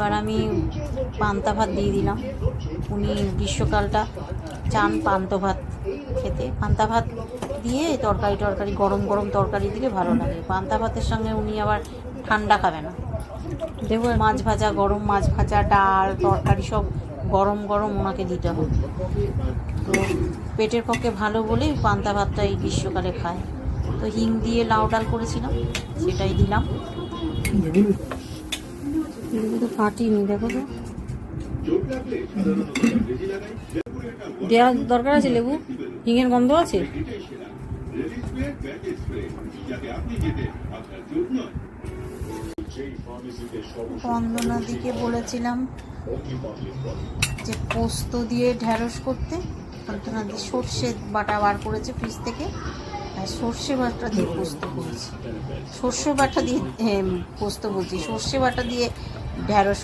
এবার আমি পান্তা ভাত দিয়ে দিলাম। উনি গ্রীষ্মকালটা চান পান্তা ভাত খেতে। পান্তা ভাত দিয়ে তরকারি গরম গরম তরকারি দিলে ভালো লাগে। পান্তা ভাতের সঙ্গে উনি আবার ঠান্ডা খাবে না। দেখো মাছ ভাজা, গরম মাছ ভাজা, ডাল তরকারি সব গরম গরম ওনাকে দিতে হবে। তো পেটের পক্ষে ভালো বলেই পান্তা ভাতটা এই গ্রীষ্মকালে খায়। তো হিং দিয়ে লাউ ডাল করেছিলাম, সেটাই দিলাম। তো ফাটিনি, দেখো তো দেওয়ার দরকার আছে লেবু, হিঙের গন্ধ আছে। বন্দনাদিকে বলেছিলাম যে পোস্ত দিয়ে ঢ্যাঁড়স করতে। বন্দনাদি সর্ষে বাটা বার করেছে ফ্রিজ থেকে, সর্ষে বাটা দিয়ে পোস্ত করেছি। সর্ষে বাটা দিয়ে পোস্ত বলছি, সর্ষে বাটা দিয়ে ঢ্যাঁড়স